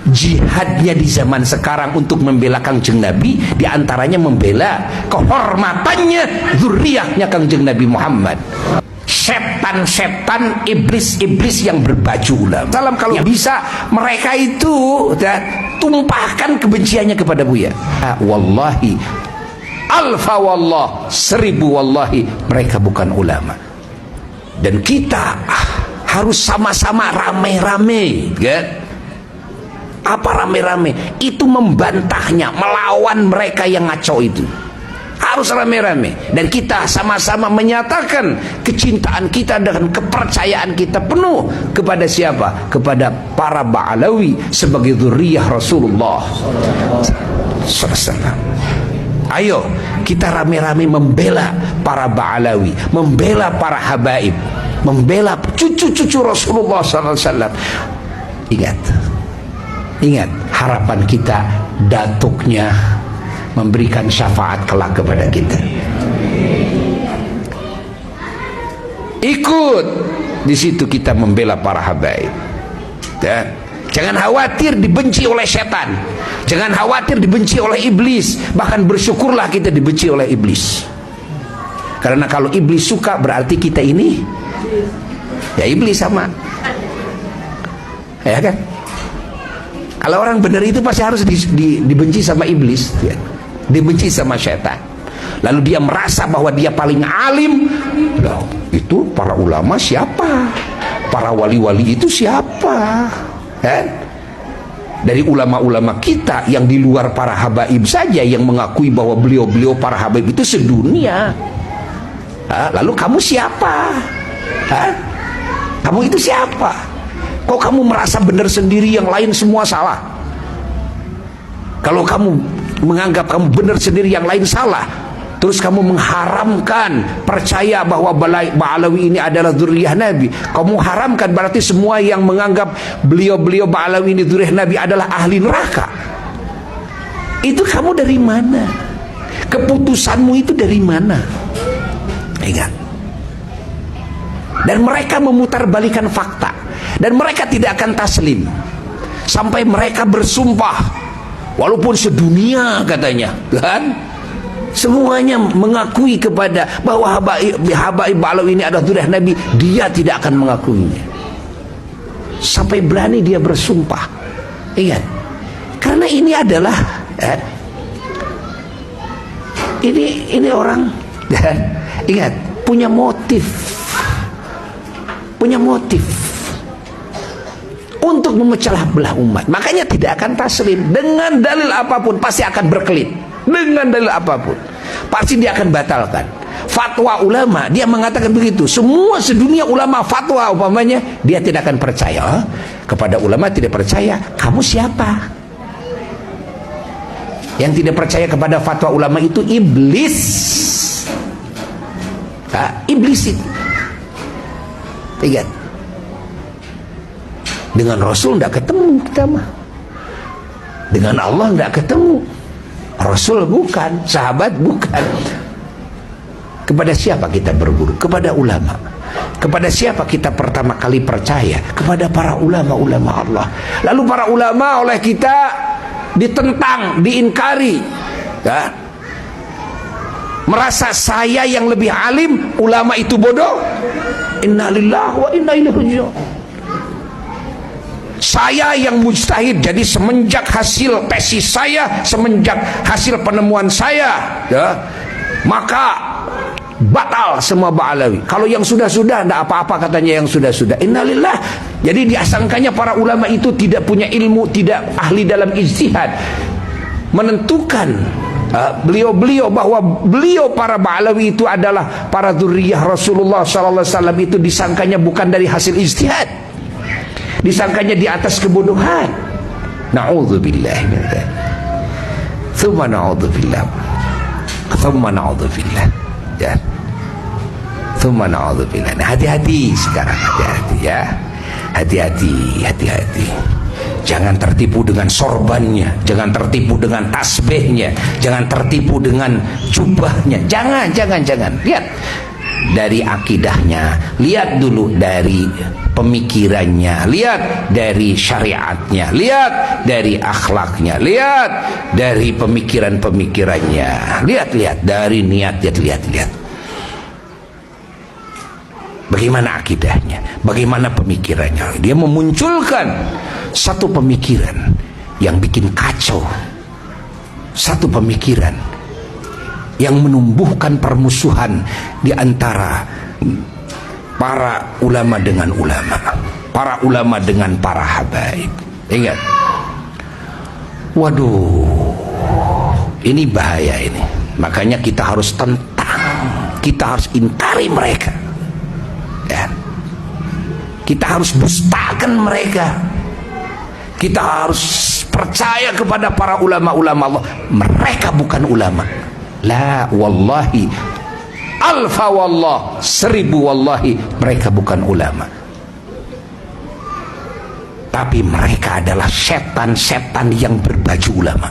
Jihadnya di zaman sekarang untuk membela Kangjeng Nabi, diantaranya membela kehormatannya zuriyahnya Kangjeng Nabi Muhammad. Setan-setan, iblis-iblis yang berbaju ulama. Salam kalau bisa mereka itu tumpahkan kebenciannya kepada Buya. Wallahi, alfa wallah, 1000 wallahi, mereka bukan ulama. Dan kita harus sama-sama rame-rame, kan? Apa rame-rame? Itu membantahnya, melawan mereka yang ngaco itu. Harus rame-rame. Dan kita sama-sama menyatakan kecintaan kita dan kepercayaan kita penuh kepada siapa? Kepada para Ba'alawi sebagai zuriyah Rasulullah SAW. Ayo kita rame-rame membela para Ba'alawi, membela para habaib, membela cucu-cucu Rasulullah SAW. Ingat, harapan kita datuknya memberikan syafaat kelak kepada kita. Ikut di situ kita membela para habaib. Jangan khawatir dibenci oleh setan, jangan khawatir dibenci oleh iblis. Bahkan bersyukurlah kita dibenci oleh iblis, karena kalau iblis suka berarti kita ini ya iblis sama, ya kan? Kalau orang benar itu pasti harus dibenci sama iblis, ya. Dibenci sama setan. Lalu dia merasa bahwa dia paling alim. Loh, itu para ulama siapa? Para wali-wali itu siapa? Dari ulama-ulama kita yang di luar para habaib saja yang mengakui bahwa beliau-beliau para habaib itu sedunia. Lalu kamu siapa? Kamu itu siapa? Kok kamu merasa benar sendiri, yang lain semua salah? Kalau kamu menganggap kamu benar sendiri, yang lain salah, terus kamu mengharamkan percaya bahwa Ba'alawi ini adalah zuriyah Nabi, kamu haramkan berarti semua yang menganggap beliau-beliau Ba'alawi ini zuriyah Nabi adalah ahli neraka. Itu kamu dari mana? Keputusanmu itu dari mana? Ingat. Dan mereka memutarbalikan fakta. Dan mereka tidak akan taslim sampai mereka bersumpah, walaupun sedunia katanya, kan? Semuanya mengakui kepada bahwa habaib Ba'alawi ini adalah zuriyah Nabi, dia tidak akan mengakuinya. Sampai berani dia bersumpah. Ingat, karena ini adalah ini orang, ingat, punya motif untuk memecah belah umat. Makanya tidak akan taslim. Dengan dalil apapun pasti akan berkelit. Dengan dalil apapun pasti dia akan batalkan. Fatwa ulama, dia mengatakan begitu. Semua sedunia ulama fatwa umpamanya, dia tidak akan percaya. Kepada ulama tidak percaya, kamu siapa? Yang tidak percaya kepada fatwa ulama itu iblis. Iblis itu. Ingat, dengan Rasul tidak ketemu kita mah, dengan Allah tidak ketemu, Rasul bukan, sahabat bukan. Kepada siapa kita berguru? Kepada ulama. Kepada siapa kita pertama kali percaya? Kepada para ulama-ulama Allah. Lalu para ulama oleh kita ditentang, diingkari, ya? Merasa saya yang lebih alim, ulama itu bodoh. Innalillahi wa inna ilaihi raji'un. Saya yang mujtahid, jadi semenjak hasil tesis saya, semenjak hasil penemuan saya, ya, maka batal semua Ba'alawi. Kalau yang sudah-sudah tidak apa-apa katanya, yang sudah-sudah. Innalillah. Jadi diasangkannya para ulama itu tidak punya ilmu, tidak ahli dalam ijtihad menentukan beliau-beliau bahwa beliau para Ba'alawi itu adalah para zuriyah Rasulullah SAW. Itu disangkanya bukan dari hasil ijtihad, disangkanya di atas kebodohan. Na'udzubillah min dzalik. Tsumma na'udzubillah. Tsumma na'udzubillah. Ya. Tsumma na'udzubillah. Nah, hati-hati sekarang, hati-hati ya. Hati-hati. Jangan tertipu dengan sorbannya, jangan tertipu dengan tasbihnya, jangan tertipu dengan jubahnya. Jangan. Lihat, dari akidahnya, lihat dulu dari pemikirannya, lihat dari syariatnya, lihat dari akhlaknya, lihat dari pemikiran-pemikirannya, lihat dari niat, lihat bagaimana akidahnya, bagaimana pemikirannya. Dia memunculkan satu pemikiran yang bikin kacau, satu pemikiran yang menumbuhkan permusuhan di antara para ulama dengan ulama, para ulama dengan para habaib. Ingat, waduh, ini bahaya ini. Makanya kita harus tentang, kita harus ingkari mereka, ya. Kita harus dustakan mereka. Kita harus percaya kepada para ulama-ulama Allah. Mereka bukan ulama. La wallahi, alfa wallah, 1000 wallahi, mereka bukan ulama. Tapi mereka adalah setan-setan yang berbaju ulama.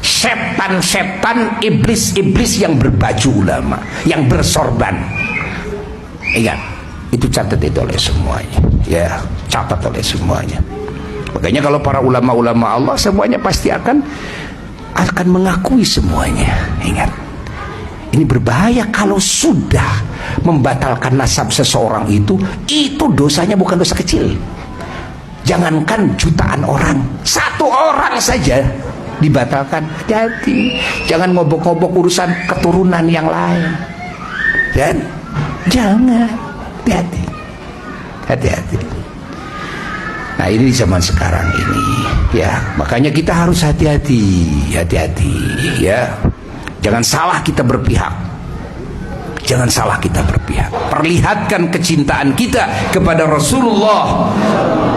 Setan-setan, iblis-iblis yang berbaju ulama, yang bersorban. Ingat, itu catat itu oleh semuanya, ya, catat oleh semuanya. Makanya kalau para ulama-ulama Allah semuanya pasti akan mengakui semuanya. Ingat, ini berbahaya kalau sudah membatalkan nasab seseorang itu dosanya bukan dosa kecil. Jangankan jutaan orang, 1 orang saja dibatalkan. Jadi jangan ngobok-ngobok urusan keturunan yang lain. Dan jangan, hati-hati. Nah, ini di zaman sekarang ini, ya, makanya kita harus hati-hati, ya. Jangan salah kita berpihak. Jangan salah kita berpihak. Perlihatkan kecintaan kita kepada Rasulullah,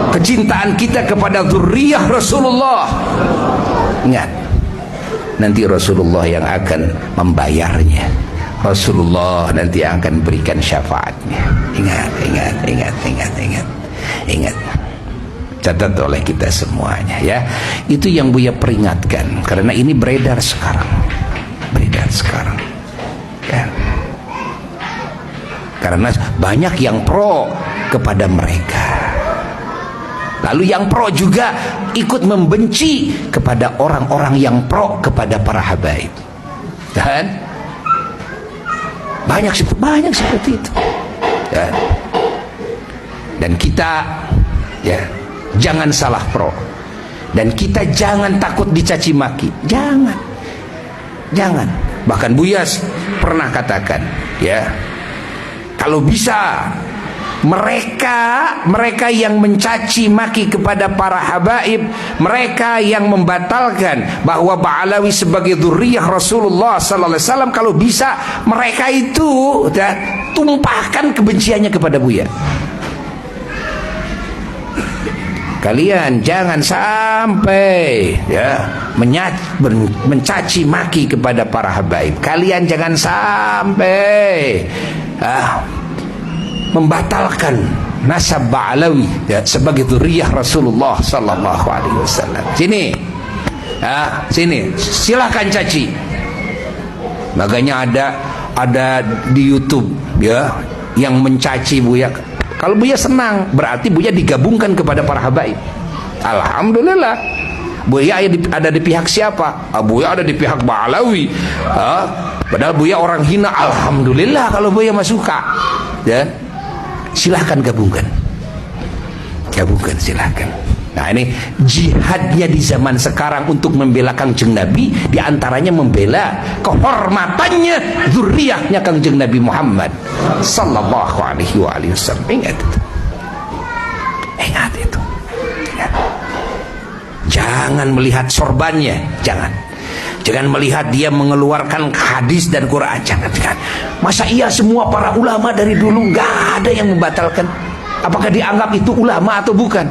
kecintaan kita kepada zuriyah Rasulullah. Ingat, nanti Rasulullah yang akan membayarnya. Rasulullah nanti akan berikan syafaatnya. Ingat. Catat oleh kita semuanya, ya. Itu yang Buya peringatkan, karena ini beredar sekarang, ya. Karena banyak yang pro kepada mereka, lalu yang pro juga ikut membenci kepada orang-orang yang pro kepada para habaib. Dan banyak seperti itu, ya. Dan kita, ya, jangan salah pro, dan kita jangan takut dicaci maki, jangan. Bahkan Buya pernah katakan, ya, kalau bisa mereka yang mencaci maki kepada para habaib, mereka yang membatalkan bahwa Ba'alawi sebagai dzurriyyah Rasulullah sallallahu alaihi wasallam, kalau bisa mereka itu tumpahkan kebenciannya kepada Buya. Kalian jangan sampai, ya, mencaci maki kepada para habaib. Kalian jangan sampai membatalkan nasab Ba'alawi, ya, sebagai dzurriyyah Rasulullah sallallahu alaihi wasallam. Sini, silakan caci. Makanya ada di YouTube, ya, yang mencaci Buya. Kalau Buya senang, berarti Buya digabungkan kepada para habaib. Alhamdulillah. Buya ada di pihak siapa? Buya ada di pihak Ba'alawi. Padahal Buya orang hina. Alhamdulillah kalau Buya mah suka. Ya, silahkan gabungkan, silahkan. Nah, ini jihadnya di zaman sekarang untuk membela Kangjeng Nabi, diantaranya membela kehormatannya zuriyahnya Kangjeng Nabi Muhammad sallallahu alaihi wasallam. Ingat itu. Jangan melihat sorbannya, jangan melihat dia mengeluarkan hadis dan Quran, jangan. Masa iya semua para ulama dari dulu nggak ada yang membatalkan? Apakah dianggap itu ulama atau bukan?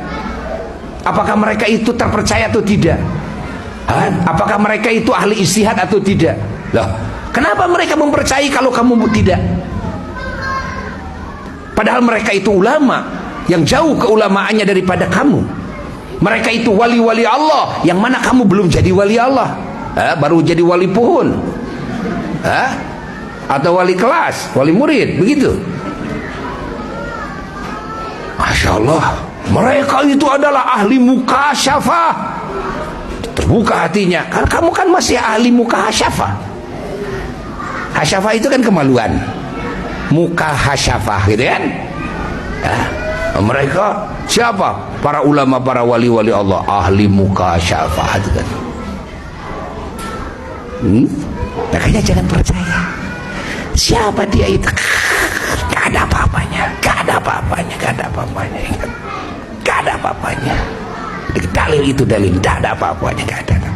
Apakah mereka itu terpercaya atau tidak? Apakah mereka itu ahli ijtihad atau tidak? Loh, kenapa mereka mempercayai kalau kamu tidak? Padahal mereka itu ulama yang jauh keulamaannya daripada kamu. Mereka itu wali-wali Allah, yang mana kamu belum jadi wali Allah, baru jadi wali pohon. atau wali kelas, wali murid, begitu. Masya Allah, mereka itu adalah ahli mukasyafah. Terbuka hatinya, karena kamu kan masih ahli mukasyafah. Hasyafah itu kan kemaluan, mukasyafah gitu kan. Mereka siapa? Para ulama, para wali-wali Allah, ahli mukasyafah itu kan. Makanya jangan percaya. Siapa dia itu? Gak ada apa-apanya, gak ada apa-apanya, gak ada apa-apanya, gak ada apa-apanya. Dalil itu dalil, gak ada apa-apanya, gak ada.